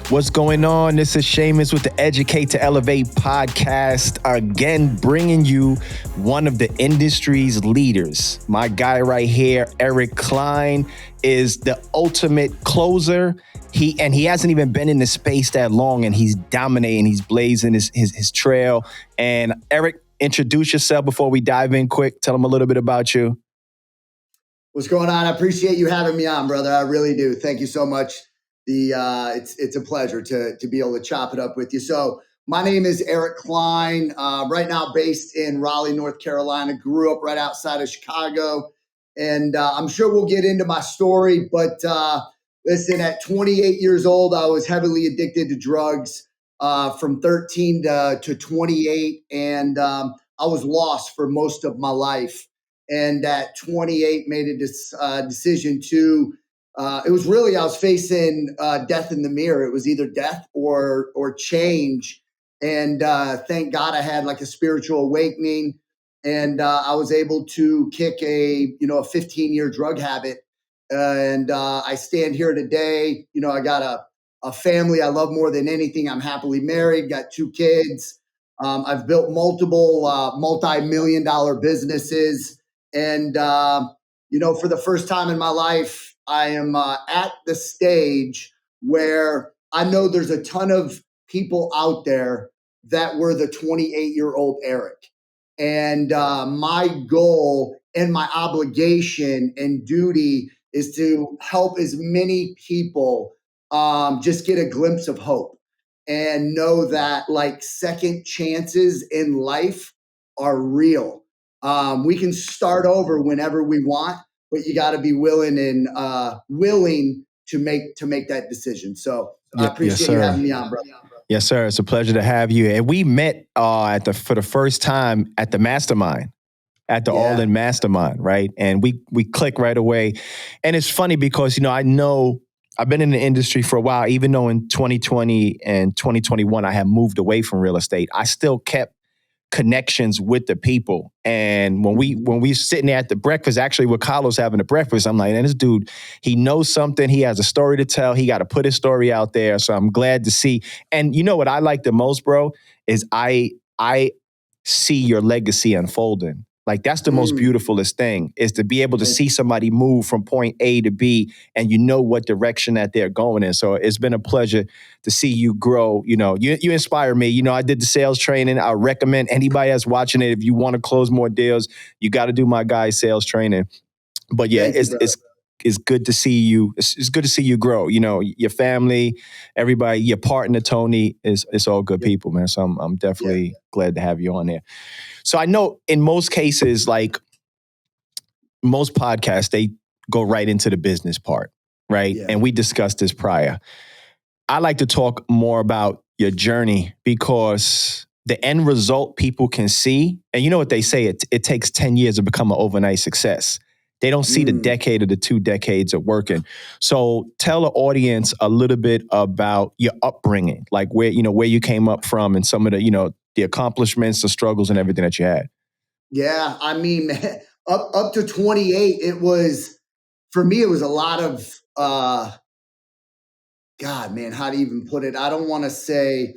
What's going on? This is Shamus with the Educate to Elevate podcast. Again, bringing you one of the industry's leaders. My guy right here, Eric Cline, is the ultimate closer. He hasn't even been in the space that long, and he's dominating. He's blazing his trail. And Eric, introduce yourself before we dive in quick. Tell them a little bit about you. What's going on? I appreciate you having me on, brother. I really do. Thank you so much. It's a pleasure to be able to chop it up with you. So my name is Eric Cline, right now based in Raleigh, North Carolina. Grew up right outside of Chicago, and I'm sure we'll get into my story. But listen, at 28 years old, I was heavily addicted to drugs from 13 to 28, and I was lost for most of my life. And at 28, made a decision to. It was really, I was facing death in the mirror. It was either death or change. And thank God I had like a spiritual awakening, and I was able to kick a 15-year drug habit. And I stand here today. I got a family I love more than anything. I'm happily married, got 2 kids. I've built multiple multi-million-dollar businesses. And, for the first time in my life, I am at the stage where I know there's a ton of people out there that were the 28-year-old Eric. And my goal and my obligation and duty is to help as many people just get a glimpse of hope and know that like second chances in life are real. We can start over whenever we want, but you got to be willing to make that decision. So I appreciate you having me on, bro. Yes, sir. It's a pleasure to have you. And we met for the first time at the mastermind, at the All In Mastermind, right? And we click right away. And it's funny because I know I've been in the industry for a while. Even though in 2020 and 2021 I had moved away from real estate, I still kept connections with the people. And when we sitting there at the breakfast, actually with Carlos having the breakfast, I'm like, man, this dude, he knows something. He has a story to tell. He got to put his story out there. So I'm glad to see. And you know what I like the most, bro, is I see your legacy unfolding. Like that's the most beautifulest thing, is to be able to see somebody move from point A to B, and you know what direction that they're going in. So it's been a pleasure to see you grow. You inspire me. I did the sales training. I recommend anybody that's watching it, if you want to close more deals, you got to do my guy's sales training. But yeah, it's good to see you. It's good to see you grow. Your family, everybody, your partner Tony, it's all good people, man. So I'm definitely glad to have you on there. So I know in most cases, like most podcasts, they go right into the business part, right? Yeah. And we discussed this prior. I like to talk more about your journey, because the end result people can see, and you know what they say, it takes 10 years to become an overnight success. They don't see the decade or the 2 decades of working. So tell the audience a little bit about your upbringing, like where you came up from, and some of the accomplishments, the struggles, and everything that you had. Yeah, I mean, up to 28, for me, it was a lot of, God, man, how to even put it? I don't want to say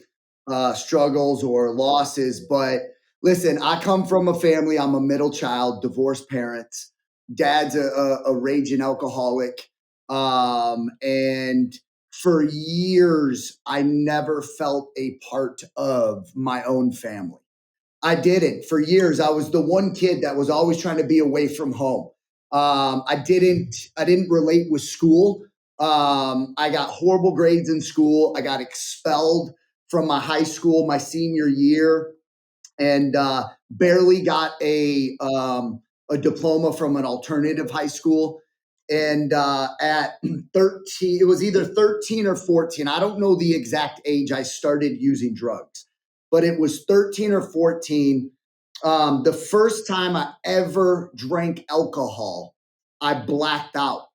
struggles or losses, but listen, I come from a family. I'm a middle child, divorced parents. Dad's a raging alcoholic. And for years, I never felt a part of my own family. I didn't. For years, I was the one kid that was always trying to be away from home. I didn't relate with school. I got horrible grades in school. I got expelled from my high school my senior year, and barely got a diploma from an alternative high school. And at 13, it was either 13 or 14. I don't know the exact age I started using drugs, but it was 13 or 14. The first time I ever drank alcohol, I blacked out.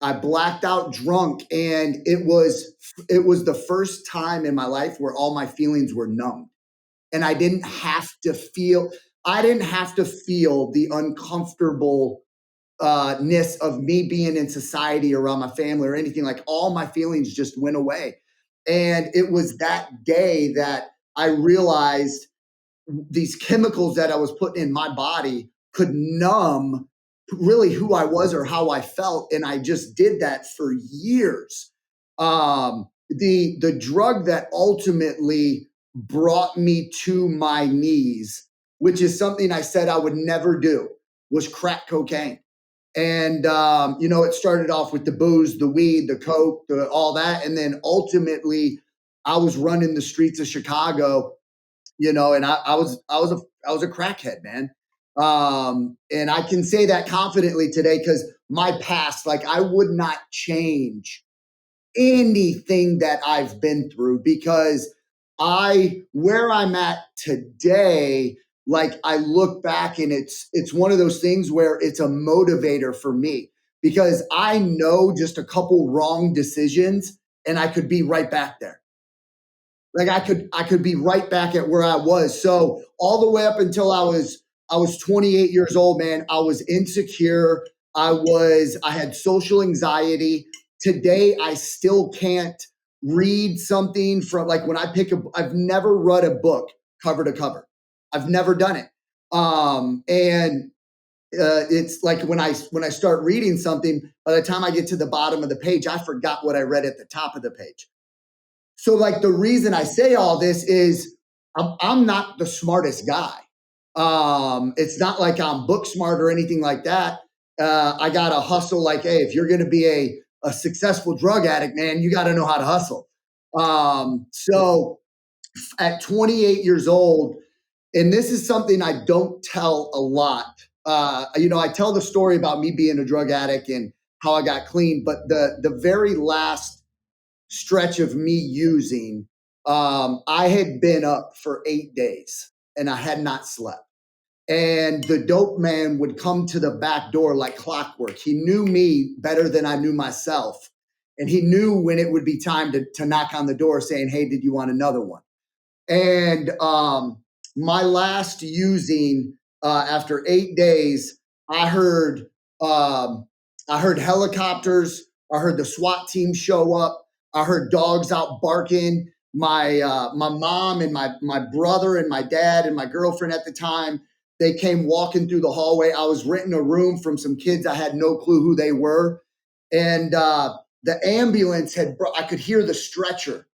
I blacked out drunk, and it was the first time in my life where all my feelings were numb. And I didn't have to feel the uncomfortable ness of me being in society around my family or anything. Like all my feelings just went away. And it was that day that I realized these chemicals that I was putting in my body could numb really who I was or how I felt. And I just did that for years. The drug that ultimately brought me to my knees, which is something I said I would never do, was crack cocaine. And it started off with the booze, the weed, the coke, all that, and then ultimately, I was running the streets of Chicago, and I was a crackhead, man. And I can say that confidently today because my past, like, I would not change anything that I've been through because where I'm at today, like, I look back and it's one of those things where it's a motivator for me because I know just a couple wrong decisions and I could be right back there. Like, I could be right back at where I was. So all the way up until I was 28 years old, man, I was insecure. I had social anxiety. Today, I still can't read something from, like, when I've never read a book cover to cover. I've never done it. And it's like when I start reading something, by the time I get to the bottom of the page, I forgot what I read at the top of the page. So, like, the reason I say all this is I'm not the smartest guy. It's not like I'm book smart or anything like that. I got to hustle. Like, hey, if you're going to be a successful drug addict, man, you got to know how to hustle. So at 28 years old, and this is something I don't tell a lot. I tell the story about me being a drug addict and how I got clean, but the very last stretch of me using, I had been up for 8 days and I had not slept. And the dope man would come to the back door like clockwork. He knew me better than I knew myself. And he knew when it would be time to knock on the door saying, hey, did you want another one? And my last using, after 8 days, I heard helicopters. I heard the SWAT team show up. I heard dogs out barking. My mom and my brother and my dad and my girlfriend at the time, they came walking through the hallway. I was renting a room from some kids. I had no clue who they were. And the ambulance I could hear the stretcher.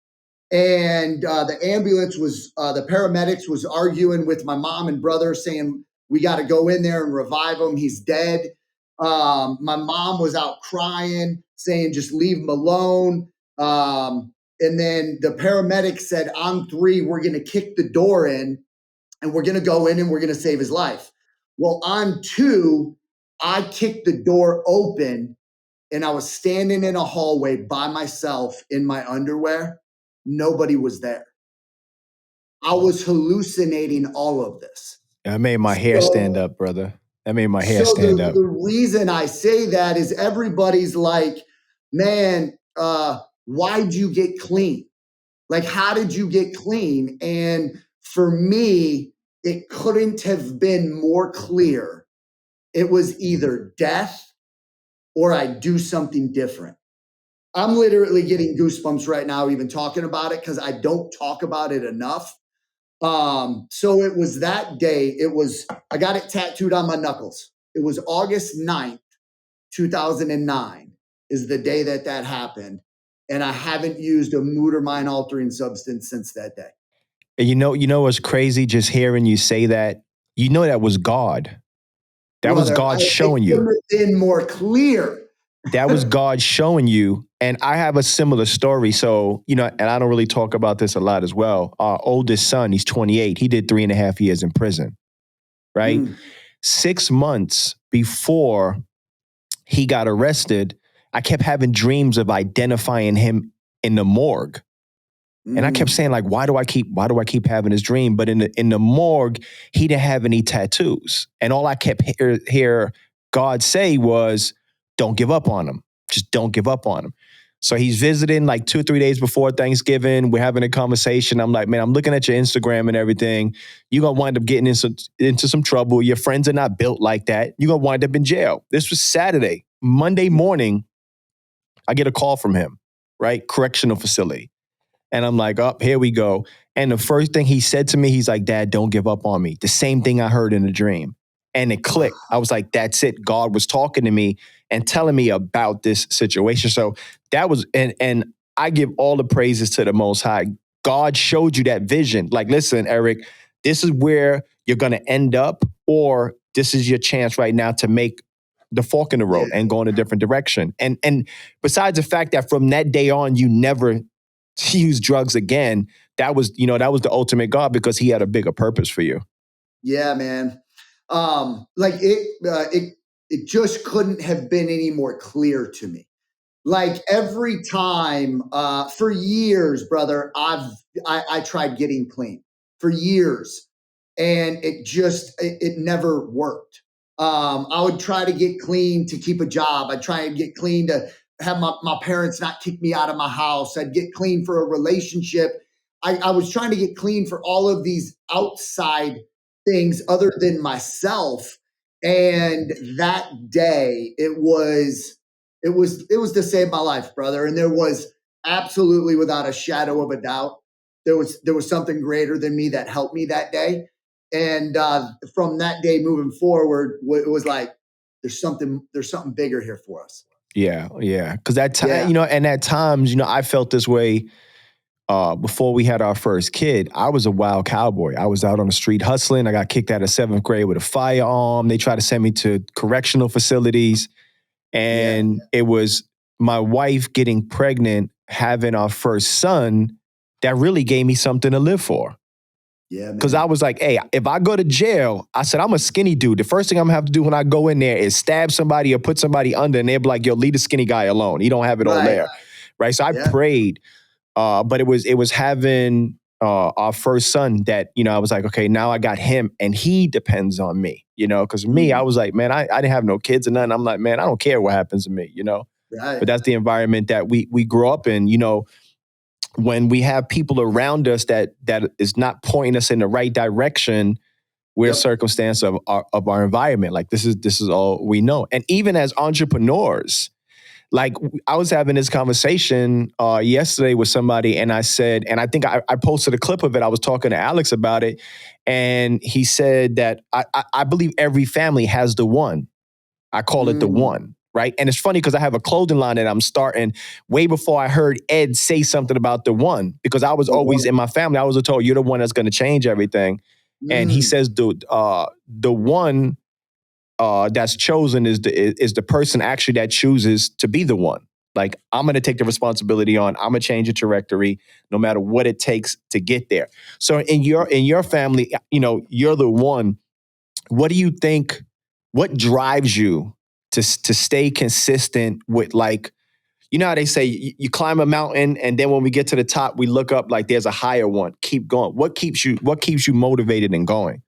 And the ambulance the paramedics was arguing with my mom and brother saying, we got to go in there and revive him. He's dead. My mom was out crying, saying, just leave him alone. And then the paramedics said, on 3, we're going to kick the door in and we're going to go in and we're going to save his life. Well, on 2, I kicked the door open and I was standing in a hallway by myself in my underwear. Nobody was there. I was hallucinating all of this. That made my hair stand up, brother. That made my hair stand up. The reason I say that is everybody's like, man, why'd you get clean? Like, how did you get clean? And for me, it couldn't have been more clear. It was either death or I do something different. I'm literally getting goosebumps right now, even talking about it, because I don't talk about it enough. So it was that day. I got it tattooed on my knuckles. It was August 9th, 2009 is the day that happened. And I haven't used a mood or mind altering substance since that day. And you know what's crazy? Just hearing you say that, that was God. That was God showing you. It couldn't have been more clear. That was God showing you. And I have a similar story. So, and I don't really talk about this a lot as well. Our oldest son, he's 28. He did 3.5 years in prison, right? 6 months before he got arrested, I kept having dreams of identifying him in the morgue. And I kept saying, like, why do I keep having this dream? But in the morgue, he didn't have any tattoos. And all I kept hear God say was, don't give up on him. Just don't give up on him. So he's visiting like 2 or 3 days before Thanksgiving. We're having a conversation. I'm like, man, I'm looking at your Instagram and everything. You're going to wind up getting into some trouble. Your friends are not built like that. You're going to wind up in jail. This was Saturday. Monday morning, I get a call from him, right? Correctional facility. And I'm like, oh, here we go. And the first thing he said to me, he's like, Dad, don't give up on me. The same thing I heard in a dream. And it clicked. I was like, that's it. God was talking to me and telling me about this situation. So that was, and I give all the praises to the Most High. God showed you that vision. Like, listen, Eric, this is where you're going to end up, or this is your chance right now to make the fork in the road and go in a different direction. And besides the fact that from that day on, you never use drugs again, that was the ultimate God, because he had a bigger purpose for you. Yeah, man. It just couldn't have been any more clear to me. Like every time, for years, brother, I tried getting clean for years, and it never worked. I would try to get clean to keep a job. I'd try and get clean to have my parents not kick me out of my house. I'd get clean for a relationship. I was trying to get clean for all of these outside things other than myself. And that day, it was to save my life, brother. And there was absolutely, without a shadow of a doubt, there was something greater than me that helped me that day. And from that day moving forward, it was like there's something bigger here for us. Yeah. Because that time, and at times, I felt this way before we had our first kid. I was a wild cowboy. I was out on the street hustling. I got kicked out of 7th grade with a firearm. They tried to send me to correctional facilities. And it was my wife getting pregnant, having our first son, that really gave me something to live for. Yeah, because I was like, hey, if I go to jail, I said, I'm a skinny dude. The first thing I'm gonna have to do when I go in there is stab somebody or put somebody under, and they'll be like, yo, leave the skinny guy alone. He don't have it all there. Right. So I prayed, but it was having our first son that, I was like, okay, now I got him and he depends on me, because me, I was like, man, I didn't have no kids or nothing. I'm like, man, I don't care what happens to me, But that's the environment that we grow up in, when we have people around us that is not pointing us in the right direction, we're a circumstance of our environment. Like this is all we know. And even as entrepreneurs, like I was having this conversation yesterday with somebody, and I said, and I think I posted a clip of it. I was talking to Alex about it, and he said that I believe every family has the one. I call it the one. Right. And it's funny because I have a clothing line that I'm starting way before I heard Ed say something about the one, because I was always in my family. I was told you're the one that's going to change everything. And he says the one that's chosen is the person actually that chooses to be the one. Like, I'm going to take the responsibility on. I'm going to change the trajectory no matter what it takes to get there. So in your family, you're the one. What do you think? What drives you to stay consistent with, like, how they say you climb a mountain and then when we get to the top, we look up like there's a higher one. Keep going. What keeps you motivated and going?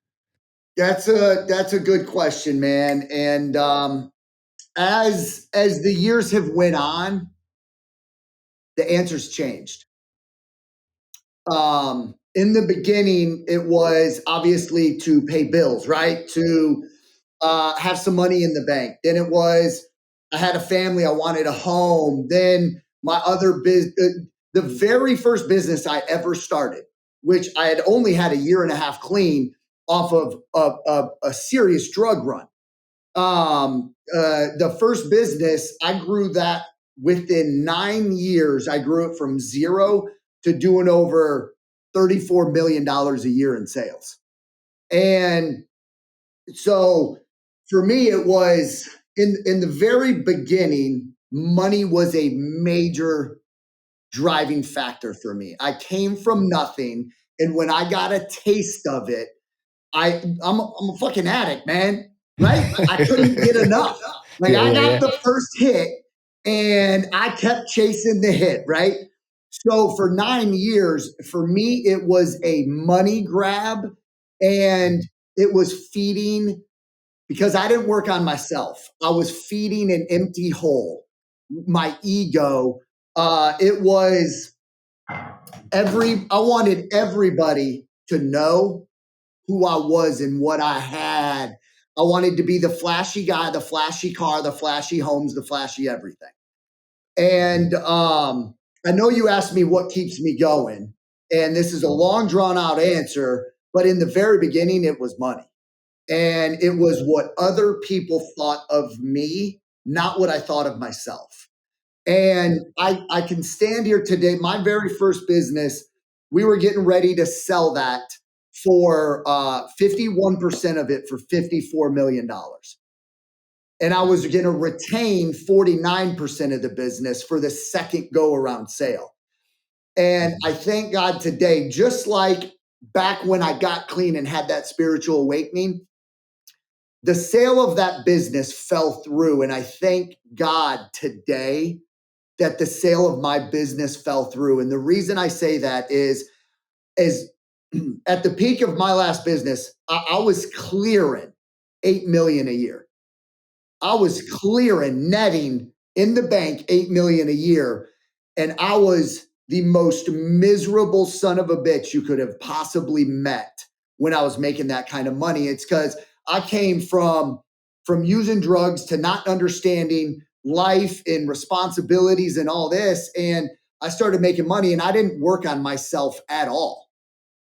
That's a good question, man. And as the years have went on, the answers changed. In the beginning, it was obviously to pay bills, right? To have some money in the bank. Then it was, I had a family, I wanted a home. Then my other business, the very first business I ever started, which I had only had a year and a half clean off of a serious drug run. The first business, I grew that within 9 years. I grew it from zero to doing over $34 million a year in sales. And so for me, it was in the very beginning, money was a major driving factor for me. I came from nothing. And when I got a taste of it, I'm a fucking addict, man. Right? I couldn't get enough. Like I got the first hit and I kept chasing the hit, right? So for 9 years, for me, it was a money grab, and it was feeding, because I didn't work on myself. I was feeding an empty hole, my ego. It was I wanted everybody to know who I was and what I had. I wanted to be the flashy guy, the flashy car, the flashy homes, the flashy everything. And I know you asked me what keeps me going, and this is a long drawn out answer, but in the very beginning, it was money. And it was what other people thought of me, not what I thought of myself. And I can stand here today. My very first business, we were getting ready to sell that for 51% of it for $54 million. And I was going to retain 49% of the business for the second go around sale. And I thank God today, just like back when I got clean and had that spiritual awakening, the sale of that business fell through. And I thank God today that the sale of my business fell through. And the reason I say that is at the peak of my last business, I was clearing 8 million a year. I was clearing, netting in the bank 8 million a year. And I was the most miserable son of a bitch you could have possibly met when I was making that kind of money. It's because I came from using drugs to not understanding life and responsibilities and all this. And I started making money and I didn't work on myself at all.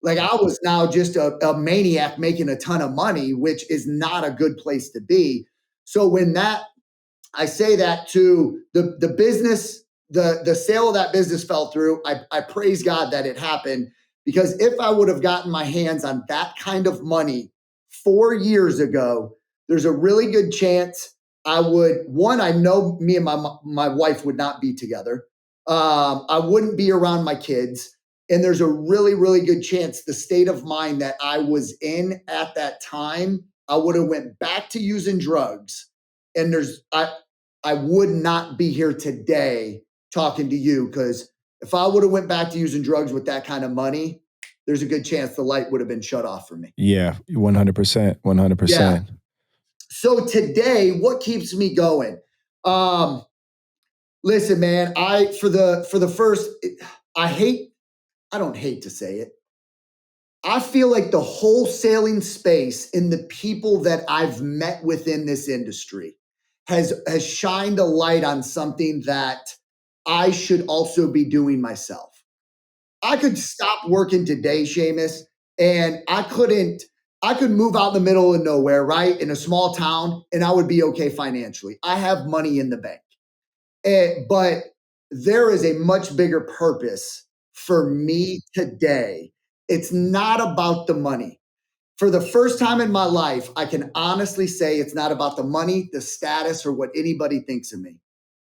Like I was now just a maniac making a ton of money, which is not a good place to be. So when I say that to the business, the sale of that business fell through. I praise God that it happened, because if I would have gotten my hands on that kind of money 4 years ago, there's a really good chance I would, one, I know me and my wife would not be together. I wouldn't be around my kids. And there's a really, really good chance the state of mind that I was in at that time, I would have went back to using drugs. And I would not be here today talking to you, because if I would have went back to using drugs with that kind of money, there's a good chance the light would have been shut off for me. Yeah, 100%, 100%. Yeah. So today, what keeps me going? Listen, man, I don't hate to say it. I feel like the wholesaling space and the people that I've met within this industry has shined a light on something that I should also be doing myself. I could stop working today, Shamus, and I could move out in the middle of nowhere, right? In a small town, and I would be okay financially. I have money in the bank. But there is a much bigger purpose for me today. It's not about the money. For the first time in my life, I can honestly say it's not about the money, the status, or what anybody thinks of me.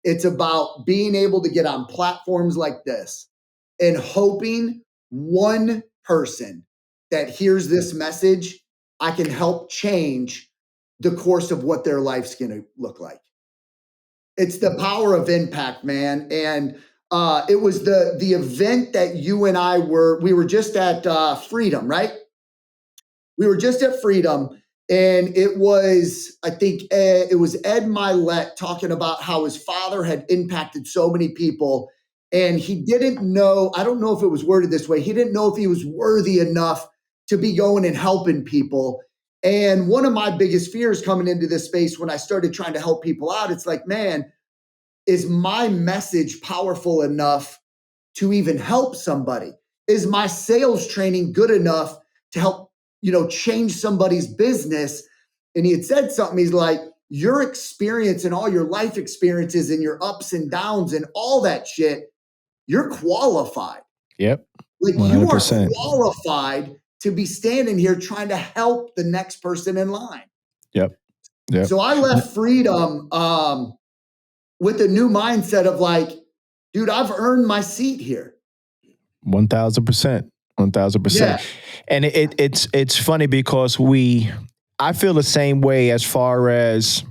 It's about being able to get on platforms like this and hoping one person that hears this message, I can help change the course of what their life's going to look like. It's the power of impact, man. And it was the event that you and I we were just at Freedom, right? We were just at Freedom, and it was, I think, it was Ed Milet talking about how his father had impacted so many people, and he didn't know, I don't know if it was worded this way, he didn't know if he was worthy enough to be going and helping people. And one of my biggest fears coming into this space when I started trying to help people out, it's like, man, is my message powerful enough to even help somebody? Is my sales training good enough to help, change somebody's business? And he had said something. He's like, your experience and all your life experiences and your ups and downs and all that shit, you're qualified. Yep. Like 100%. You are qualified to be standing here trying to help the next person in line. Yep. So I left Freedom with a new mindset of like, dude, I've earned my seat here. 1,000%. 1,000%. Yeah. And it's funny because I feel the same way as far as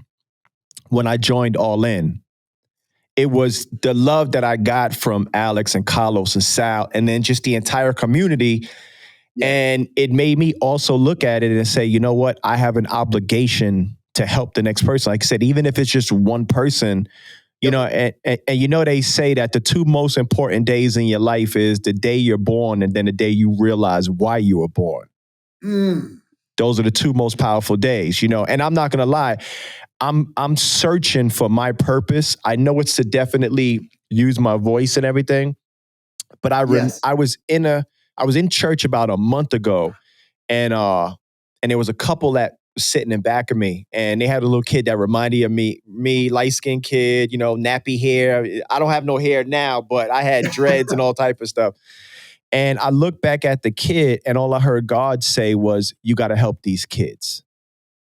when I joined All In. It was the love that I got from Alex and Carlos and Sal, and then just the entire community. Yeah. And it made me also look at it and say, you know what? I have an obligation to help the next person. Like I said, even if it's just one person, you know, and they say that the two most important days in your life is the day you're born and then the day you realize why you were born. Those are the two most powerful days, and I'm not going to lie. I'm searching for my purpose. I know it's to definitely use my voice and everything. But I was in church about a month ago, and there was a couple that was sitting in back of me, and they had a little kid that reminded of me, light-skinned kid, nappy hair. I don't have no hair now, but I had dreads and all type of stuff. And I looked back at the kid, and all I heard God say was, "You got to help these kids."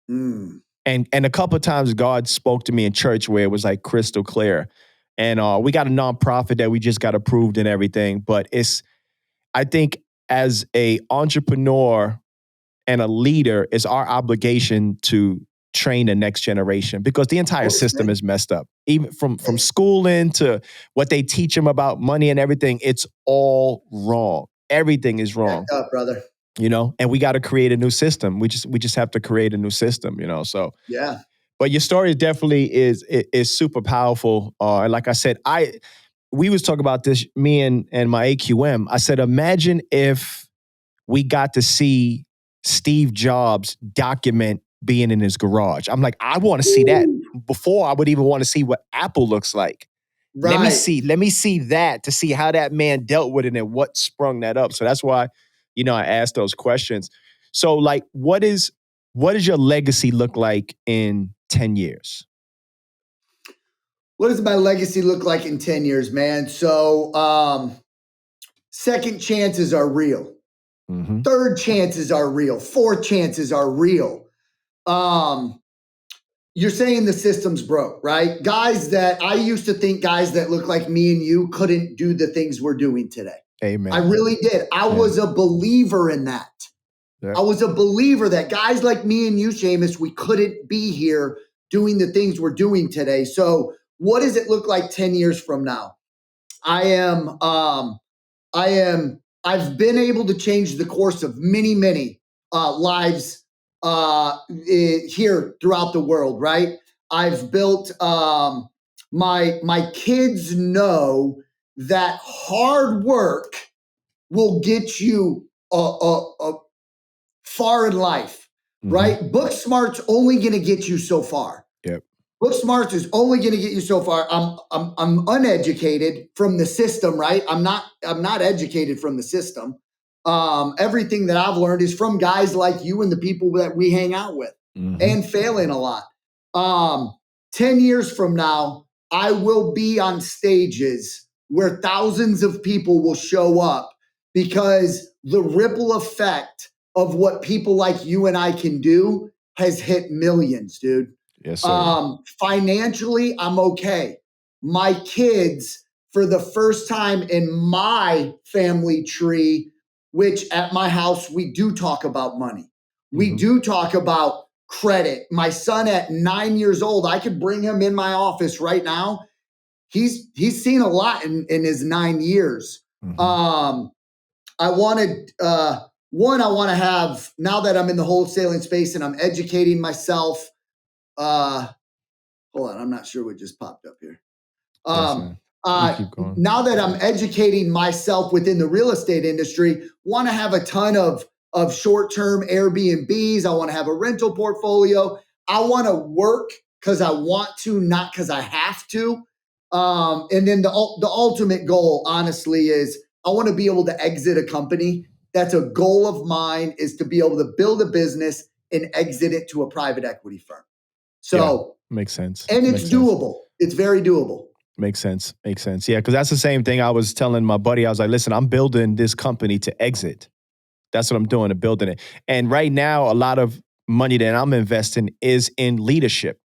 Mm. And a couple of times God spoke to me in church where it was like crystal clear. And we got a nonprofit that we just got approved and everything. But I think as a entrepreneur and a leader, it's our obligation to train the next generation, because the entire system is messed up. Even from schooling to what they teach them about money and everything, it's all wrong. Everything is wrong. Back up, brother. And we got to create a new system. We just have to create a new system, so. Yeah. But your story definitely is super powerful. And like I said, we was talking about this, me and my AQM. I said, imagine if we got to see Steve Jobs document being in his garage. I'm like, I want to see that before I would even want to see what Apple looks like. Right. Let me see that, to see how that man dealt with it and what sprung that up. So that's why, I asked those questions. So like, what does your legacy look like in 10 years? What does my legacy look like in 10 years, man? So, second chances are real. Mm-hmm. Third chances are real. Fourth chances are real. You're saying the system's broke, right? I used to think guys that look like me and you couldn't do the things we're doing today. Amen. I really did. I was a believer in that. Yeah. I was a believer that guys like me and you, Shamus, we couldn't be here doing the things we're doing today. So what does it look like 10 years from now? I've been able to change the course of many lives here throughout the world, right? I've built, my kids know that hard work will get you far in life, right? Book smart's only going to get you so far. Yep. Book smart is only going to get you so far. I'm uneducated from the system, right? I'm not educated from the system. Everything that I've learned is from guys like you and the people that we hang out with, and failing a lot. 10 years from now, I will be on stages where thousands of people will show up, because the ripple effect of what people like you and I can do has hit millions, dude. Yes, sir. Financially, I'm okay. My kids, for the first time in my family tree, which at my house, we do talk about money. We do talk about credit. My son at 9 years old, I could bring him in my office right now. He's seen a lot in his 9 years. I want to have, now that I'm in the wholesaling space and I'm educating myself, hold on, I'm not sure what just popped up here. Now that I'm educating myself within the real estate industry, want to have a ton of short-term Airbnbs. I want to have a rental portfolio. I want to work because I want to, not because I have to. And then the ultimate goal, honestly, is I want to be able to exit a company. That's a goal of mine, is to be able to build a business and exit it to a private equity firm. So makes sense. And it's doable. It's very doable. Makes sense. Yeah, because that's the same thing I was telling my buddy. I was like, listen, I'm building this company to exit. That's what I'm doing, to building it. And right now, a lot of money that I'm investing is in leadership.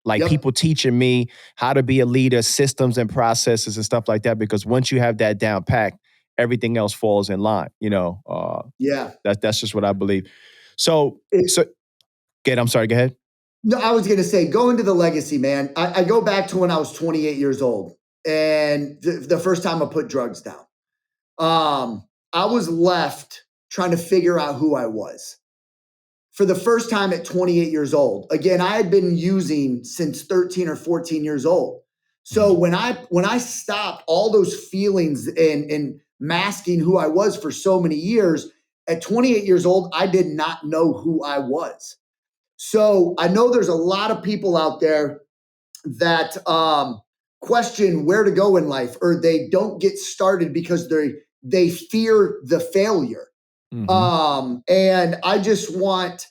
Like people teaching me how to be a leader, systems and processes and stuff like that. Because once you have that down packed, everything else falls in line. That's just what I believe. So I'm sorry, go ahead. No, I was going to say, go into the legacy, man. I go back to when I was 28 years old, and the first time I put drugs down. I was left trying to figure out who I was. For the first time at 28 years old. Again, I had been using since 13 or 14 years old. So when I stopped all those feelings and masking who I was for so many years, at 28 years old, I did not know who I was. So I know there's a lot of people out there that are question where to go in life, or they don't get started because they fear the failure. And I just want,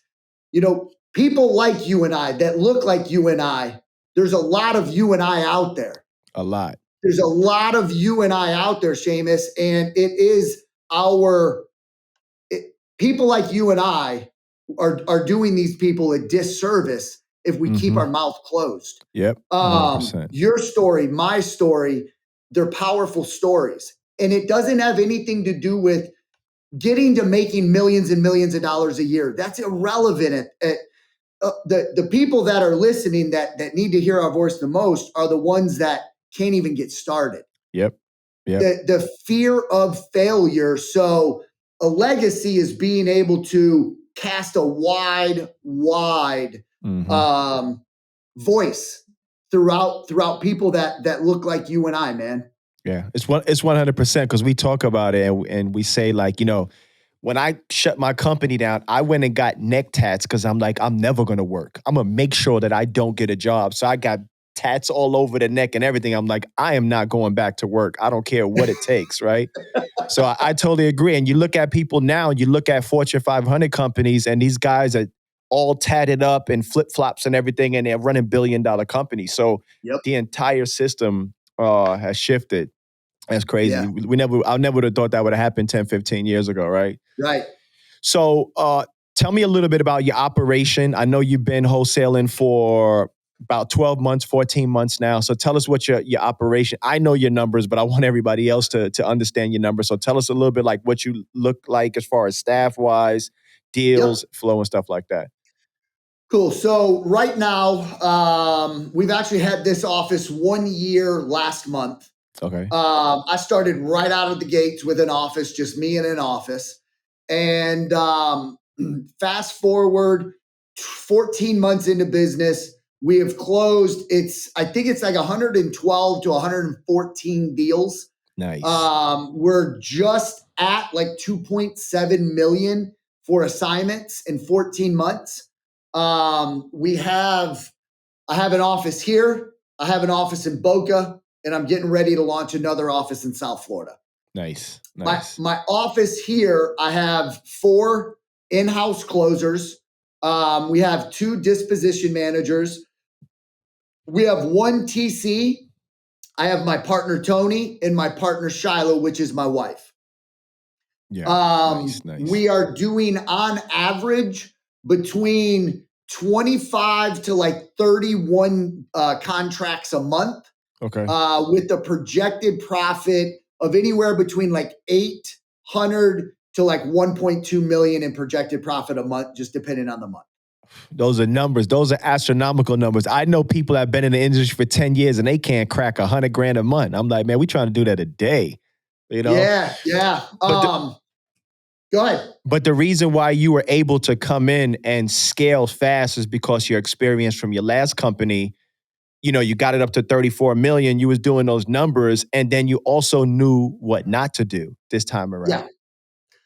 people like you and I that look like you and I. There's a lot of you and I out there. A lot. There's a lot of you and I out there, Shamus, and it is people like you and I are doing these people a disservice if we keep our mouth closed. Yep. 100%. Your story, my story, they're powerful stories. And it doesn't have anything to do with getting to making millions and millions of dollars a year. That's irrelevant. The people that are listening that need to hear our voice the most are the ones that can't even get started. Yep. The fear of failure. So a legacy is being able to cast a wide voice throughout people that look like you and I, man. Yeah, it's 100% because we talk about it and we say like, when I shut my company down, I went and got neck tats because I'm like, I'm never going to work. I'm going to make sure that I don't get a job. So I got tats all over the neck and everything. I'm like, I am not going back to work. I don't care what it takes, right? So I totally agree. And you look at people now, you look at Fortune 500 companies, and these guys are all tatted up and flip-flops and everything, and they're running billion-dollar companies. So the entire system has shifted. That's crazy. Yeah. I never would have thought that would have happened 10, 15 years ago, right? Right. So tell me a little bit about your operation. I know you've been wholesaling for about 12 months, 14 months now. So tell us what your operation, I know your numbers, but I want everybody else to understand your numbers. So tell us a little bit like what you look like as far as staff-wise, deals, flow, and stuff like that. Cool. So right now, we've actually had this office 1 year last month. Okay. I started right out of the gates with an office, just me in an office. And fast forward 14 months into business, we have closed, I think it's like 112 to 114 deals. Nice. We're just at like 2.7 million for assignments in 14 months. I have an office here. I have an office in Boca, and I'm getting ready to launch another office in South Florida. Nice. My office here, I have 4 in-house closers. We have 2 disposition managers. We have 1 TC. I have my partner, Tony, and my partner, Shiloh, which is my wife. Yeah. Nice. We are doing on average between 25 to like 31 contracts a month. Okay. With the projected profit of anywhere between like 800 to like 1.2 million in projected profit a month, just depending on the month. Those are numbers. Those are astronomical numbers. I know people that have been in the industry for 10 years and they can't crack $100,000 a month. I'm like, man, we trying to do that a day. Yeah. Go ahead. But the reason why you were able to come in and scale fast is because your experience from your last company, you got it up to 34 million. You was doing those numbers, and then you also knew what not to do this time around. Yeah.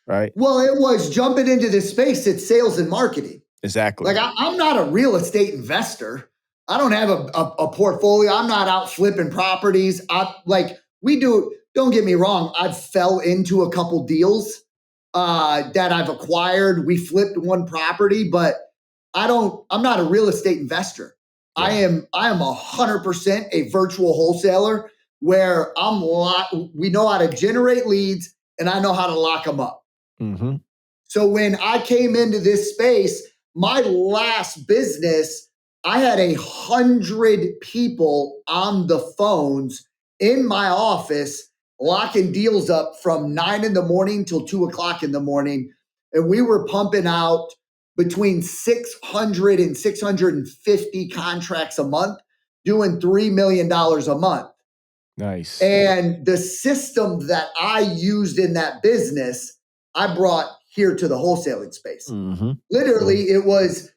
Right? Well, it was jumping into this space. It's sales and marketing. Exactly. Like I'm not a real estate investor. I don't have a portfolio. I'm not out flipping properties. Don't get me wrong. I've fell into a couple deals that I've acquired. We flipped one property, but I'm not a real estate investor. Yeah. I am 100% a virtual wholesaler where we know how to generate leads and I know how to lock them up. Mm-hmm. So when I came into this space, my last business, I had 100 people on the phones in my office locking deals up from 9 a.m. till 2:00 a.m. And we were pumping out between 600 and 650 contracts a month, doing $3 million a month. Nice. And the system that I used in that business, I brought here to the wholesaling space. Mm-hmm. Literally, it was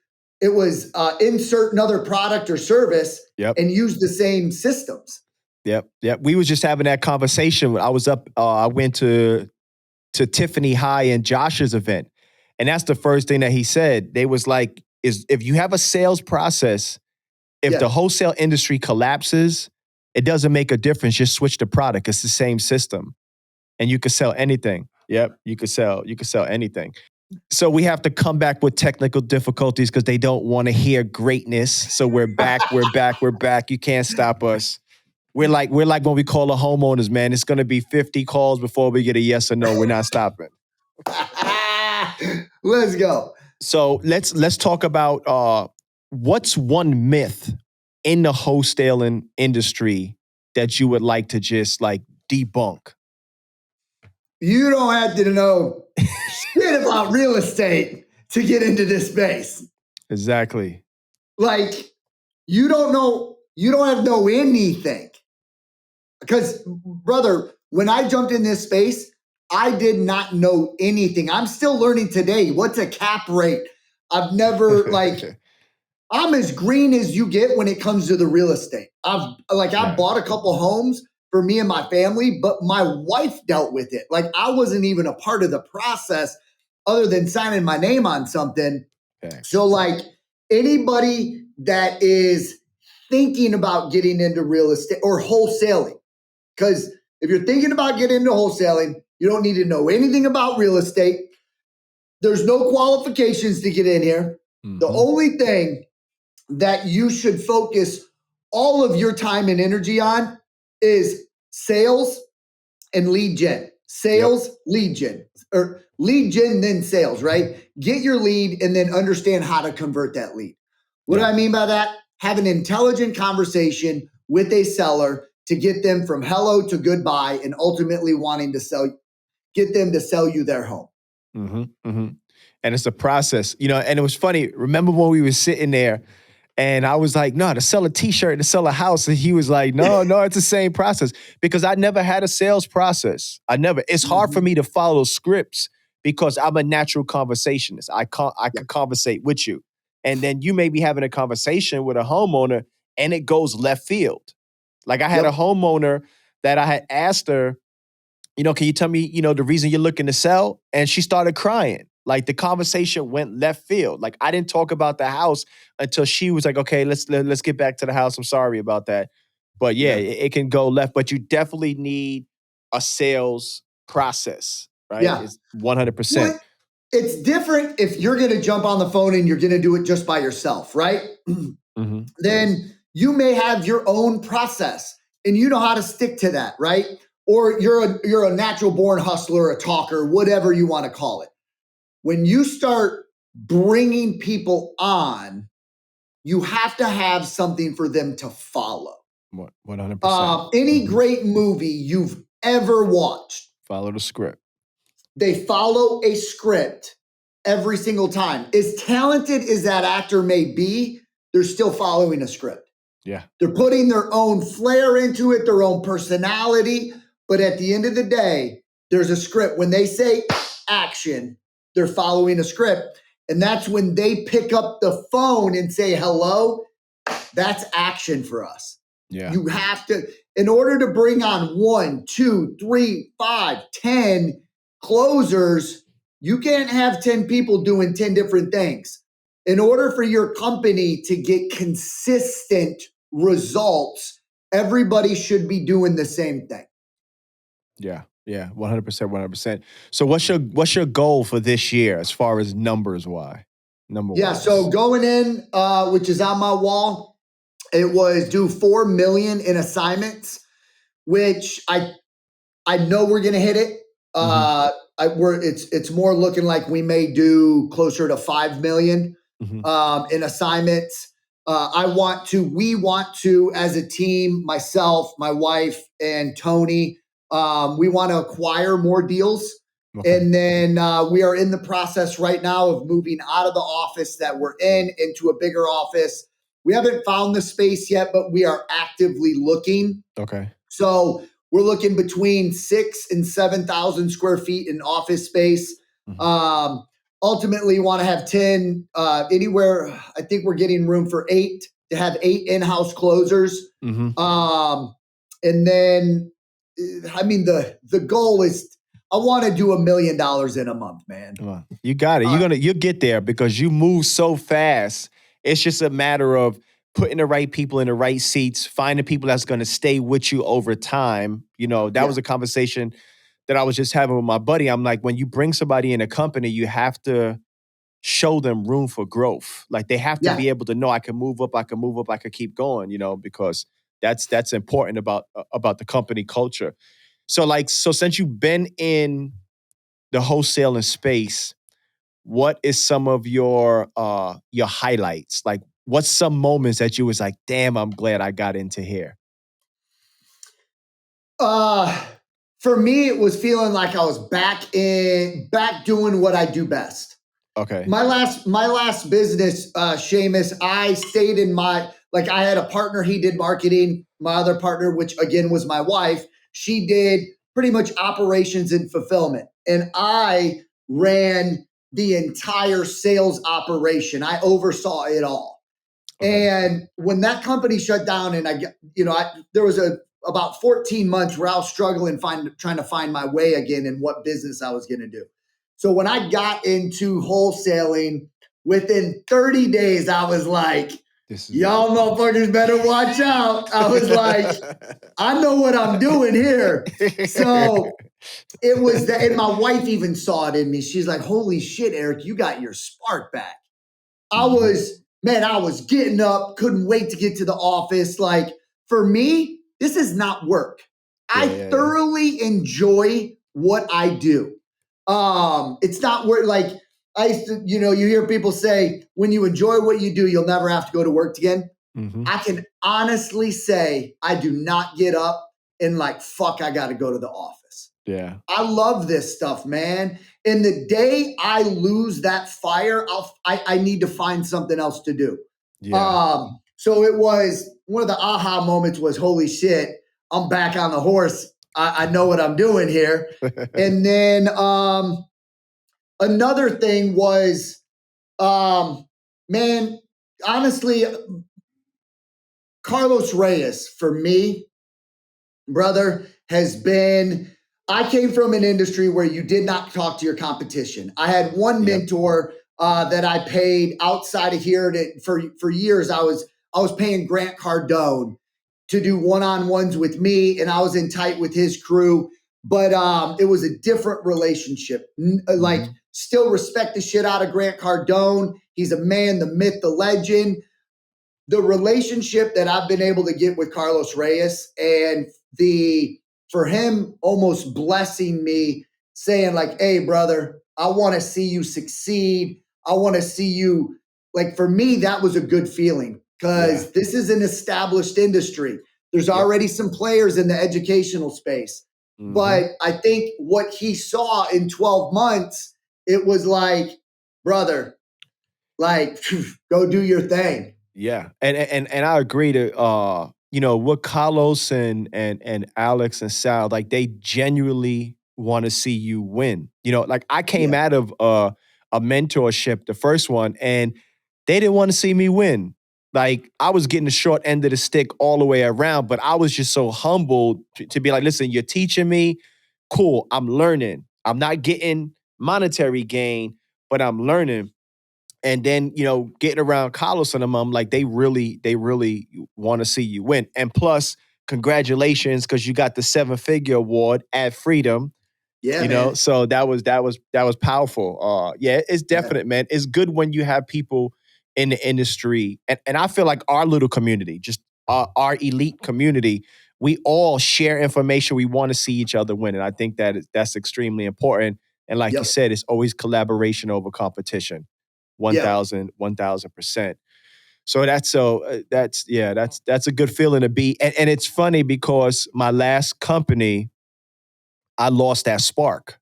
insert another product or service and use the same systems. Yep. We was just having that conversation. I was up, I went to Tiffany High and Josh's event. And that's the first thing that he said. They was like, if you have a sales process, if the wholesale industry collapses, It doesn't make a difference. Just switch the product. It's the same system. And you can sell anything. Yep, you could sell anything. So we have to come back with technical difficulties because they don't want to hear greatness. So we're back. You can't stop us. We're like when we call the homeowners, man. It's going to be 50 calls before we get a yes or no. We're not stopping. Let's go. So let's talk about what's one myth in the wholesaling industry that you would like to just like debunk. You don't have to know shit about real estate to get into this space. Exactly. Like, you don't have to know anything. Because, brother, when I jumped in this space, I did not know anything. I'm still learning today. What's a cap rate? I've never, I'm as green as you get when it comes to the real estate. I bought a couple homes for me and my family, but my wife dealt with it. Like, I wasn't even a part of the process other than signing my name on something. Okay. So, like, anybody that is thinking about getting into real estate or wholesaling, because if you're thinking about getting into wholesaling, you don't need to know anything about real estate. There's no qualifications to get in here. Mm-hmm. The only thing that you should focus all of your time and energy on is sales and lead gen. Sales, lead gen, or lead gen, then sales, right? Get your lead and then understand how to convert that lead. What do I mean by that? Have an intelligent conversation with a seller to get them from hello to goodbye and ultimately wanting to get them to sell you their home. Mm-hmm, mm-hmm. And it's a process, and it was funny. Remember when we were sitting there and I was like, no, to sell a t-shirt, to sell a house. And he was like, no, it's the same process because I never had a sales process. It's hard for me to follow scripts because I'm a natural conversationist. I can conversate with you. And then you may be having a conversation with a homeowner and it goes left field. Like I had a homeowner that I had asked her, can you tell me, the reason you're looking to sell? And she started crying. Like the conversation went left field. Like I didn't talk about the house until she was like, okay, let's get back to the house. I'm sorry about that. But it can go left. But you definitely need a sales process, right? Yeah. It's 100%. Well, it's different if you're going to jump on the phone and you're going to do it just by yourself, right? Mm-hmm. Then you may have your own process and you know how to stick to that, right? Or you're a natural born hustler, a talker, whatever you want to call it. When you start bringing people on, you have to have something for them to follow. 100%. Any great movie you've ever watched. Follow the script. They follow a script every single time. As talented as that actor may be, they're still following a script. Yeah. They're putting their own flair into it, their own personality. But at the end of the day, there's a script. When they say action, they're following a script. And that's when they pick up the phone and say hello. That's action for us. Yeah. You have to, in order to bring on 1, 2, 3, 5, 10 closers, you can't have 10 people doing 10 different things. In order for your company to get consistent results, everybody should be doing the same thing. Yeah. Yeah, 100%, 100%. So what's your goal for this year as far as numbers wise? So going in, which is on my wall, it was do 4 million in assignments, which I know we're gonna hit it. It's more looking like we may do closer to 5 million in assignments. We want to, as a team, myself, my wife, and Tony. We want to acquire more deals. Okay. And then we are in the process right now of moving out of the office that we're in into a bigger office. We haven't found the space yet, but we are actively looking. Okay. So we're looking between 6,000 and 7,000 square feet in office space. Ultimately, want to have 10 anywhere. I think we're getting room for 8 to have 8 in-house closers. And then, the goal is I want to do $1 million in a month, man. You got it. You'll get there because you move so fast. It's just a matter of putting the right people in the right seats, finding people that's going to stay with you over time. That was a conversation that I was just having with my buddy. I'm like, when you bring somebody in a company, you have to show them room for growth. Like they have to be able to know I can move up, I can keep going, because that's important about the company culture. So since you've been in the wholesaling space, what is some of your highlights? Like what's some moments that you was like, damn, I'm glad I got into here? For me, it was feeling like I was back doing what I do best. Okay. My last business, Shamus, I stayed in I had a partner, he did marketing. My other partner, which again was my wife, she did pretty much operations and fulfillment. And I ran the entire sales operation. I oversaw it all. Okay. And when that company shut down and there was about 14 months where I was struggling trying to find my way again in what business I was going to do. So when I got into wholesaling, within 30 days, I was like, y'all motherfuckers better watch out. I was like, I know what I'm doing here. So it was that, and my wife even saw it in me. She's like, holy shit, Eric, you got your spark back. I was getting up, couldn't wait to get to the office. Like, for me, this is not work. I thoroughly enjoy what I do. It's not work. Like, I used to, you hear people say, when you enjoy what you do, you'll never have to go to work again. Mm-hmm. I can honestly say I do not get up and like, fuck, I got to go to the office. Yeah. I love this stuff, man. And the day I lose that fire, I need to find something else to do. Yeah. So it was one of the aha moments was, holy shit, I'm back on the horse. I know what I'm doing here. And then another thing was, man, honestly, Carlos Reyes for me, brother, has been, I came from an industry where you did not talk to your competition. I had one mentor that I paid outside of here for years. I was paying Grant Cardone to do one-on-ones with me, and I was in tight with his crew. But it was a different relationship. Like, still respect the shit out of Grant Cardone. He's a man, the myth, the legend. The relationship that I've been able to get with Carlos Reyes, and for him almost blessing me, saying like, hey, brother, I want to see you succeed. I want to see you, like, for me, that was a good feeling because this is an established industry. There's already some players in the educational space. Mm-hmm. But I think what he saw in 12 months, it was like, brother, like, go do your thing. Yeah. And I agree to what Carlos and Alex and Sal, like they genuinely want to see you win. Like I came out of a mentorship, the first one, and they didn't want to see me win. Like I was getting the short end of the stick all the way around, but I was just so humbled to be like, listen, you're teaching me. Cool. I'm learning. I'm not getting monetary gain, but I'm learning. And then, getting around Carlos and them, I'm like, they really want to see you win. And plus, congratulations, because you got the 7-figure award at Freedom. Yeah, man. So that was powerful. It's definite, man. It's good when you have people in the industry. And I feel like our little community, just our elite community, we all share information. We want to see each other win. And I think that's extremely important. And like you said, it's always collaboration over competition. 1,000%. So that's a good feeling to be. And it's funny because my last company, I lost that spark.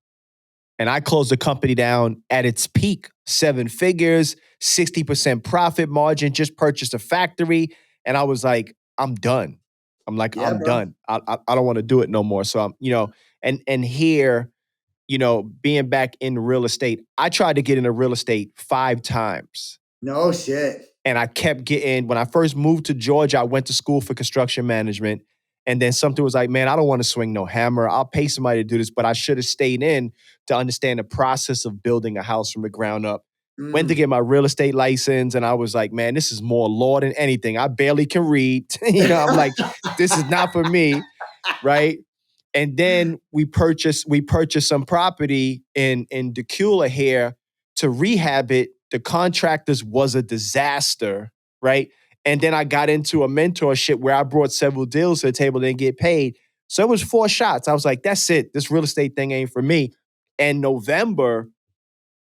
And I closed the company down at its peak, 7 figures, 60% profit margin, just purchased a factory. And I was like, I'm done. I'm like, I'm done. I don't want to do it no more. So I'm, and here, being back in real estate, I tried to get into real estate 5 times. No shit. And I kept getting, when I first moved to Georgia, I went to school for construction management. And then something was like, man, I don't want to swing no hammer. I'll pay somebody to do this, but I should have stayed in to understand the process of building a house from the ground up. Went to get my real estate license, and I was like, man, this is more law than anything. I barely can read. I'm like, this is not for me, right? And then we purchased some property in Decula here to rehab it. The contractors was a disaster, right? And then I got into a mentorship where I brought several deals to the table, didn't get paid. So it was 4 shots. I was like, that's it. This real estate thing ain't for me. And November,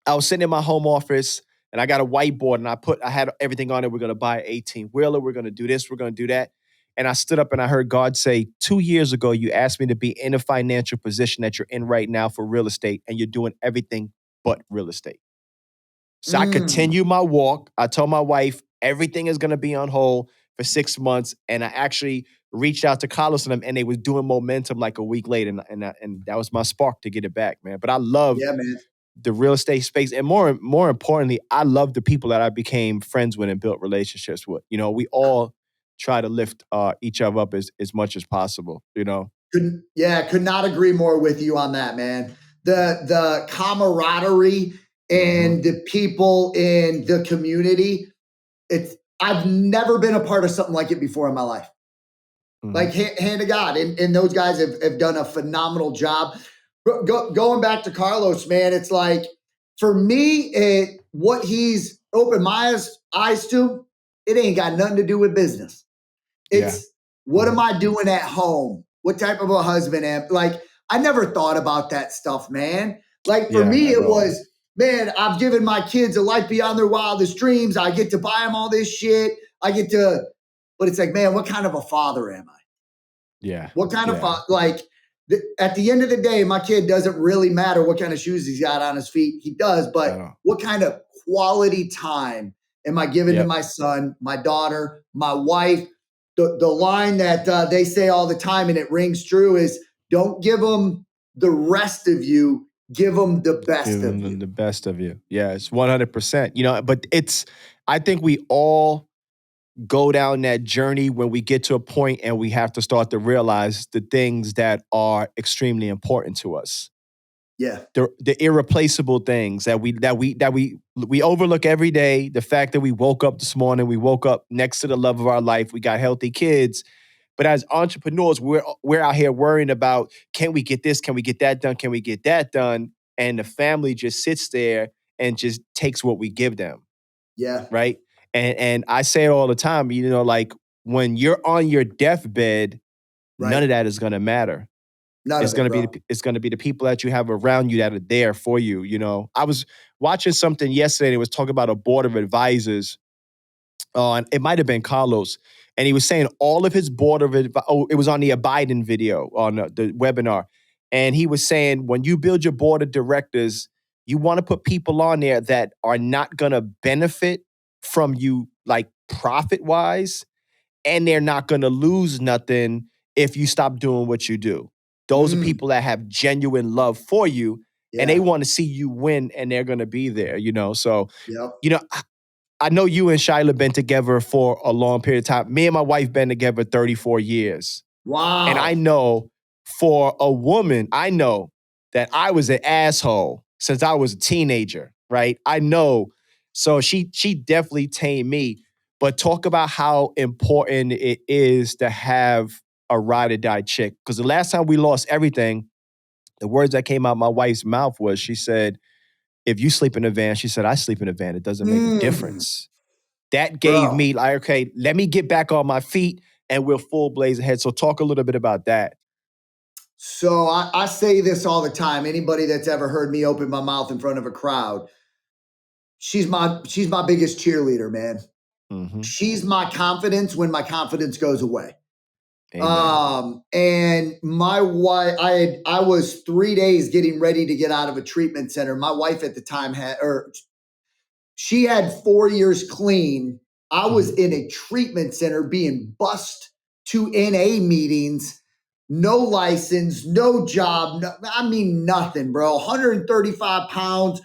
I was sitting in my home office and I got a whiteboard and I had everything on it. We're going to buy an 18-wheeler. We're going to do this. We're going to do that. And I stood up and I heard God say, 2 years ago, you asked me to be in a financial position that you're in right now for real estate, and you're doing everything but real estate. So I continued my walk. I told my wife, everything is going to be on hold for 6 months. And I actually reached out to Carlos and them, and they was doing momentum like a week later. And that was my spark to get it back, man. But I love the real estate space. And more importantly, I love the people that I became friends with and built relationships with. We all try to lift each other up as much as possible, Could not agree more with you on that, man. The camaraderie and the people in the community, I've never been a part of something like it before in my life. Like hand to God. And those guys have done a phenomenal job. Going back to Carlos, man, it's like, for me, what he's opened my eyes to, it ain't got nothing to do with business. It's what am I doing at home? What type of a husband am I? Like, I never thought about that stuff, man. Like, for me, it was, man, I've given my kids a life beyond their wildest dreams. I get to buy them all this shit. But it's like, man, what kind of a father am I? Yeah. What kind of father? Like, at the end of the day, my kid doesn't really matter what kind of shoes he's got on his feet. He does, but what kind of quality time am I giving to my son, my daughter, my wife? The line that they say all the time, and it rings true, is don't give them the rest of you, give them the best of you. The best of you. Yeah, it's 100%. But I think we all go down that journey when we get to a point and we have to start to realize the things that are extremely important to us. Yeah. The irreplaceable things that we overlook every day. The fact that we woke up this morning, we woke up next to the love of our life, we got healthy kids. But as entrepreneurs, we're out here worrying about, can we get this? Can we get that done? Can we get that done? And the family just sits there and just takes what we give them. Yeah. Right. And I say it all the time, like, when you're on your deathbed, none of that is going to matter. It's going to be the people that you have around you that are there for you. I was watching something yesterday, and it was talking about a board of advisors. And it might have been Carlos, and he was saying all of his board of it was on the Biden video on the webinar, and he was saying, when you build your board of directors, you want to put people on there that are not going to benefit from you, like, profit wise, and they're not going to lose nothing if you stop doing what you do. Those are people that have genuine love for you, and they want to see you win, and they're going to be there. So I know you and Shyla been together for a long period of time. Me and my wife been together 34 years. Wow. And I know, for a woman, I know that I was an asshole since I was a teenager, right? I know. So she definitely tamed me. But talk about how important it is to have a ride or die chick. Because the last time we lost everything, the words that came out my wife's mouth was, she said, if you sleep in a van, she said, I sleep in a van. It doesn't make a difference. That gave me, like, okay, let me get back on my feet, and we're full blaze ahead. So talk a little bit about that. So I say this all the time. Anybody that's ever heard me open my mouth in front of a crowd, she's my biggest cheerleader, man. She's my confidence when my confidence goes away. Amen. And my wife, I was 3 days getting ready to get out of a treatment center. My wife at the time she had 4 years clean. I was in a treatment center being bussed to NA meetings, no license, no job. Nothing, bro. 135 pounds,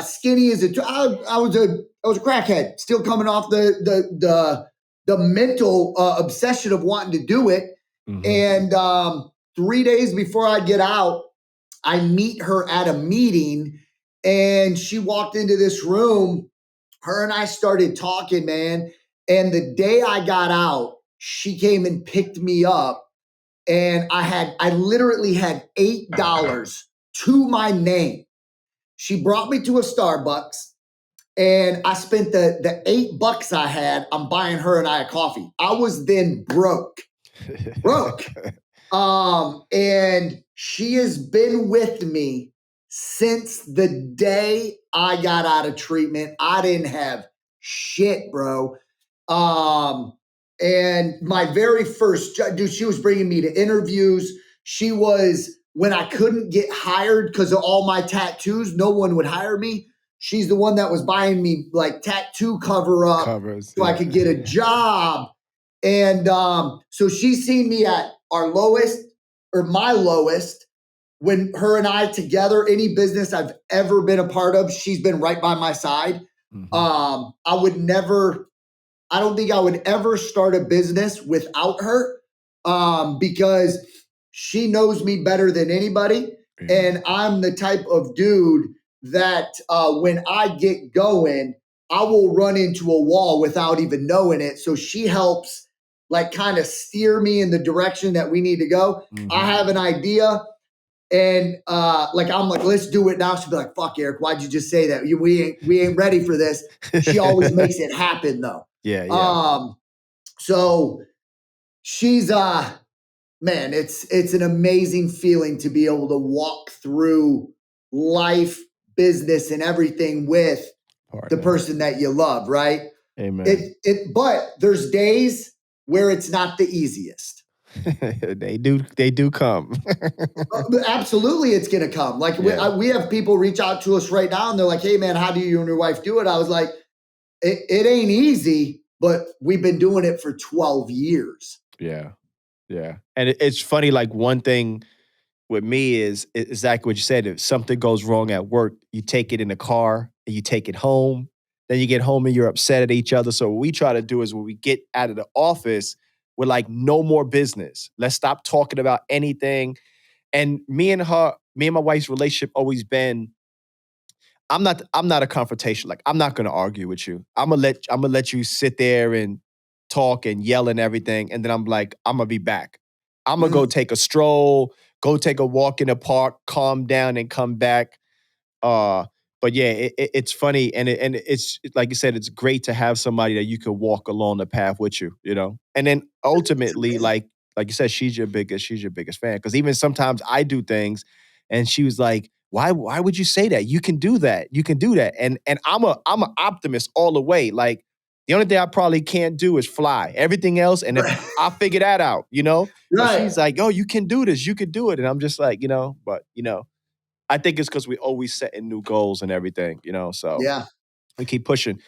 skinny as I was a crackhead, still coming off the mental obsession of wanting to do it. And 3 days before I get out, I meet her at a meeting, And she walked into this room. Her and I started talking, man. And the day I got out, she came and picked me up. And I literally had $8 to my name. She brought me to a Starbucks. And I spent the $8 I had on buying her and I a coffee. I was then broke. And she has been with me since the day I got out of treatment. I didn't have shit, bro. And my very first dude, she was bringing me to interviews. She was, when I couldn't get hired because of all my tattoos, no one would hire me. She's the one that was buying me like tattoo covers, so I could get a job. And so she's seen me at our lowest or my lowest. When her and I together, any business I've ever been a part of, she's been right by my side. I don't think I would ever start a business without her, because she knows me better than anybody. And I'm the type of dude that when I get going, I will run into a wall without even knowing it. So she helps like kind of steer me in the direction that we need to go. I have an idea. And like I'm like, let's do it now. She'll be like, "Fuck, Eric, why'd you just say that? We ain't ready for this." She always makes it happen, though. Yeah. So she's man, it's an amazing feeling to be able to walk through life, business, and everything with the person that you love, right? Amen. But there's days where it's not the easiest. They do come. Absolutely, it's going to come. Like we have people reach out to us right now and they're like, "Hey man, how do you and your wife do it?" I was like, it ain't easy, but we've been doing it for 12 years. Yeah. And it's funny, like one thing with me is exactly what you said. If something goes wrong at work, you take it in the car and you take it home. Then you get home and you're upset at each other. So what we try to do is when we get out of the office, we're like, no more business. Let's stop talking about anything. And me and my wife's relationship always been, I'm not a confrontation. Like, I'm not gonna argue with you. I'm gonna let you sit there and talk and yell and everything. And then I'm like, I'm gonna be back. I'm gonna go take a stroll, go take a walk in the park, calm down and come back. But yeah, it's funny. And it's like you said, it's great to have somebody that you can walk along the path with you, you know? And then ultimately, like you said, she's your biggest fan. Cause even sometimes I do things and she was like, why would you say that? You can do that. You can do that. And I'm an optimist all the way. Like the only thing I probably can't do is fly. Everything else, and if I'll figure that out, you know? Right. She's like, "Oh, you can do this. You can do it." And I'm just like, I think it's because we always setting new goals and everything, so we keep pushing.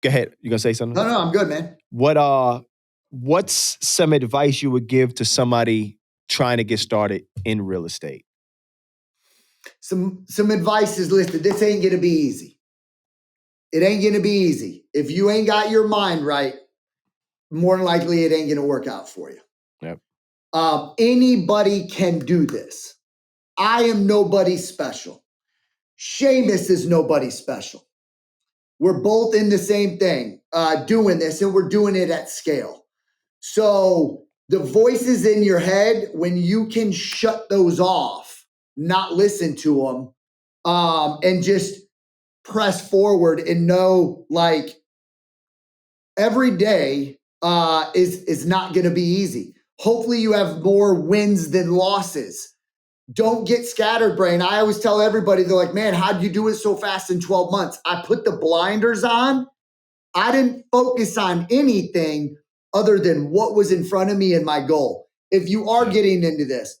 Go ahead. You gonna say something? No, I'm good, man. What's some advice you would give to somebody trying to get started in real estate? Some advice is listed. This ain't gonna be easy. It ain't gonna be easy. If you ain't got your mind right, more than likely it ain't gonna work out for you. Yep. Anybody can do this. I am nobody special. Shamus is nobody special. We're both in the same thing, doing this, and we're doing it at scale. So the voices in your head, when you can shut those off, not listen to them, and just press forward and know, like, every day is not going to be easy. Hopefully you have more wins than losses. Don't get scattered brain. I always tell everybody, they're like, "Man, how'd you do it so fast in 12 months? I put the blinders on. I didn't focus on anything other than what was in front of me and my goal." If you are getting into this,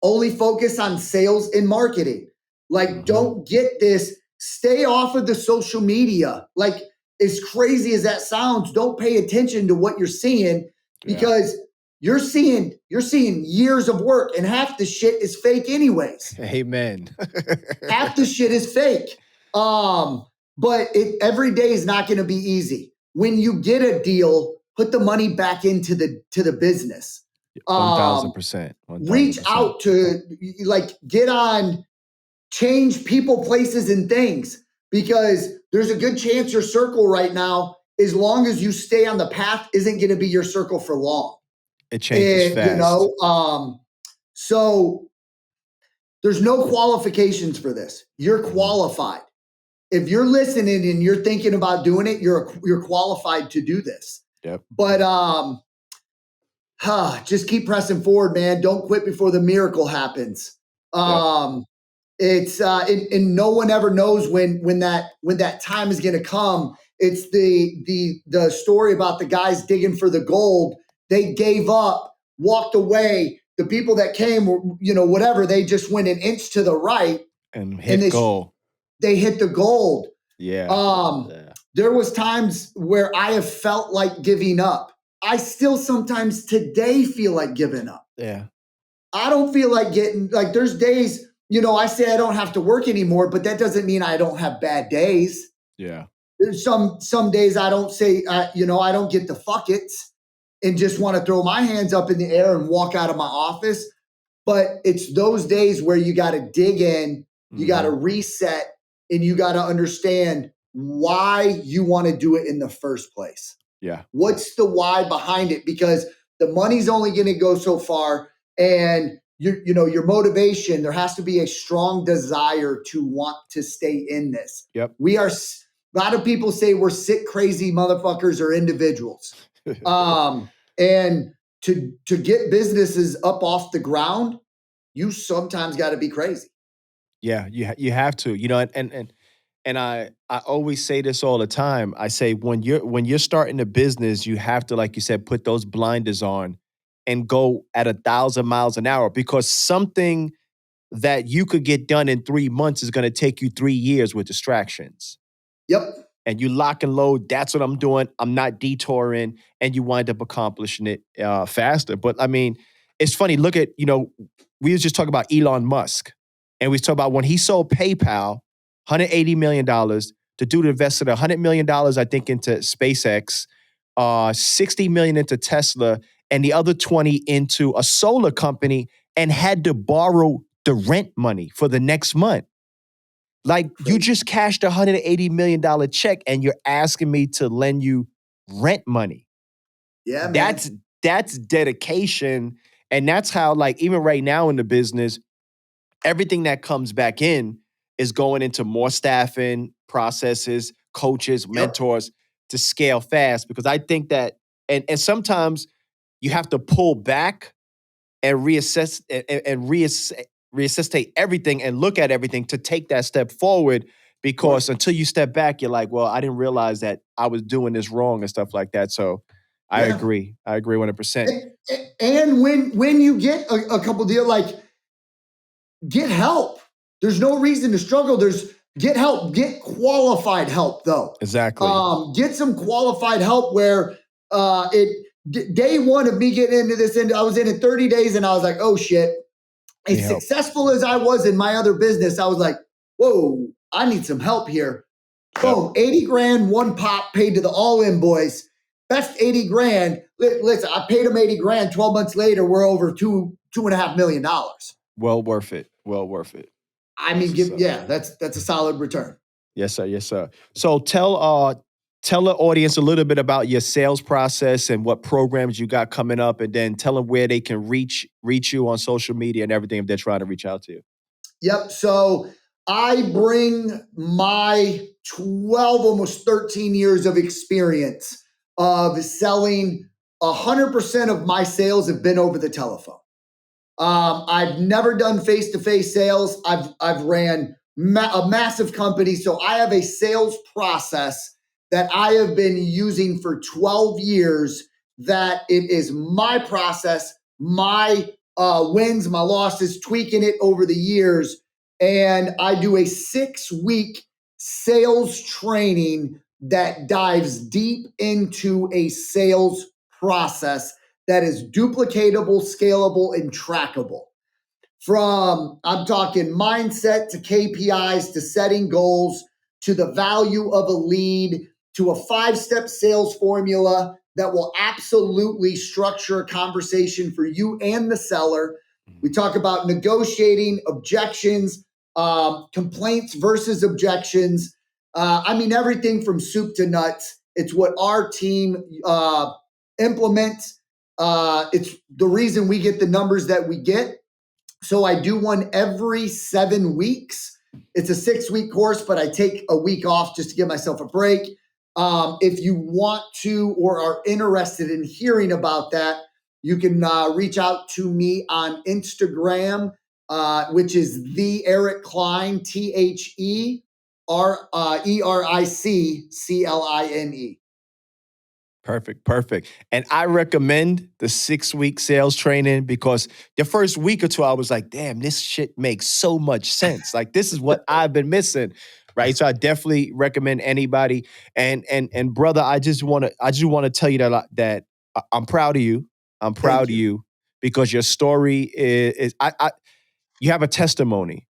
only focus on sales and marketing. Like, don't get this. Stay off of the social media. Like, as crazy as that sounds, don't pay attention to what you're seeing, because you're seeing years of work, and half the shit is fake anyways. Amen. Half the shit is fake. But every day is not going to be easy. When you get a deal, put the money back into the business. 1,000%. Reach out to, like, get on change people, places, and things, because there's a good chance your circle right now, as long as you stay on the path, isn't going to be your circle for long. It changes fast. You know, so there's no qualifications for this. You're qualified. If you're listening and you're thinking about doing it, you're qualified to do this. Yep. But just keep pressing forward, man. Don't quit before the miracle happens. It's and no one ever knows when that time is going to come. It's the story about the guys digging for the gold. They gave up, walked away. The people that came, you know, whatever, they just went an inch to the right and hit gold. They hit the gold. Yeah. There was times where I have felt like giving up. I still sometimes today feel like giving up. Yeah. I don't feel like there's days, you know, I say I don't have to work anymore, but that doesn't mean I don't have bad days. Yeah. There's some days I don't say, you know, I don't get the fuck it's and just want to throw my hands up in the air and walk out of my office. But it's those days where you got to dig in, you got to reset, and you got to understand why you want to do it in the first place. Yeah. What's the why behind it? Because the money's only going to go so far, and your motivation, there has to be a strong desire to want to stay in this. Yep. A lot of people say we're sick, crazy motherfuckers or individuals. And to get businesses up off the ground, you sometimes got to be crazy. Yeah, you have to, you know, and I always say this all the time. I say when you're starting a business, you have to, like you said, put those blinders on and go at 1,000 miles an hour, because something that you could get done in 3 months is going to take you 3 years with distractions. Yep. And you lock and load. That's what I'm doing. I'm not detouring, and you wind up accomplishing it faster. But I mean, it's funny. Look at, you know, we was just talking about Elon Musk, and we talk about when he sold PayPal, $180 million. The dude invested $100 million, I think, into SpaceX, $60 million into Tesla, and the other 20 into a solar company, and had to borrow the rent money for the next month. Like, you just cashed a $180 million check and you're asking me to lend you rent money. Yeah, man. That's dedication. And that's how, like, even right now in the business, everything that comes back in is going into more staffing, processes, coaches, mentors to scale fast. Because I think that, and sometimes you have to pull back and reassess and resuscitate everything and look at everything to take that step forward, because until you step back, you're like, well, I didn't realize that I was doing this wrong and stuff like that. So I agree 100%. And when you get a couple deals, like, get help. There's no reason to struggle. Get help, get qualified help though. Exactly. Get some qualified help where day one of me getting into this, I was in it 30 days and I was like, oh shit. As successful as I was in my other business, I was like, whoa, I need some help here. Boom, 80 grand, one pop paid to the all-in boys. Best 80 grand. Listen, I paid them 80 grand. 12 months later, we're over $2.5 million. Well worth it. Well worth it. I mean, that's a solid return. Yes, sir. Yes, sir. So tell the audience a little bit about your sales process and what programs you got coming up, and then tell them where they can reach you on social media and everything if they're trying to reach out to you. Yep. So I bring my 12, almost 13 years of experience of selling. 100% of my sales have been over the telephone. I've never done face-to-face sales. I've ran a massive company. So I have a sales process that I have been using for 12 years, that it is my process, my wins, my losses, tweaking it over the years. And I do a 6-week sales training that dives deep into a sales process that is duplicatable, scalable, and trackable. I'm talking mindset to KPIs, to setting goals, to the value of a lead, to a 5-step sales formula that will absolutely structure a conversation for you and the seller. We talk about negotiating, objections, complaints versus objections. I mean, everything from soup to nuts. It's what our team implements. It's the reason we get the numbers that we get. So I do one every 7 weeks. It's a 6-week course, but I take a week off just to give myself a break. If you want to or are interested in hearing about that, you can reach out to me on Instagram, which is the Eric Cline, TheEricCline. Perfect. And I recommend the 6-week sales training because the first week or two, I was like, damn, this shit makes so much sense. Like, this is what I've been missing. Right. So I definitely recommend anybody. And brother, I just want to tell you that I'm proud of you. I'm proud of you because your story is you have a testimony,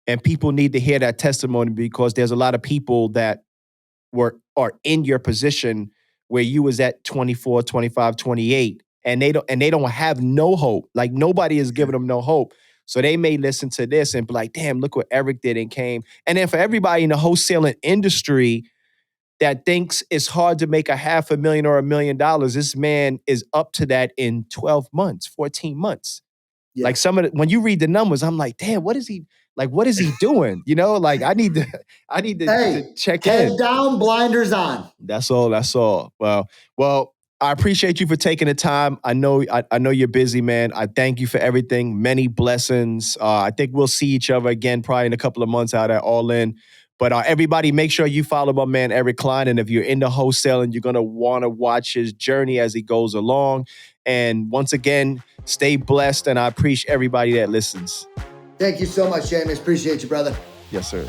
and people need to hear that testimony because there's a lot of people that are in your position where you was at 24, 25, 28, and they don't have no hope. Like, nobody is giving them no hope. So they may listen to this and be like, damn, look what Eric did and came. And then for everybody in the wholesaling industry that thinks it's hard to make $500,000 or $1 million, this man is up to that in 12 months, 14 months. Yeah. Like, when you read the numbers, I'm like, damn, what is he doing? You know, like, I need to to check in. Head down, blinders on. That's all. Well, I appreciate you for taking the time. I know you're busy, man. I thank you for everything. Many blessings. I think we'll see each other again probably in a couple of months out at All In. But everybody, make sure you follow my man, Eric Cline. And if you're into wholesaling, you're going to want to watch his journey as he goes along. And once again, stay blessed. And I appreciate everybody that listens. Thank you so much, Shamus. Appreciate you, brother. Yes, sir.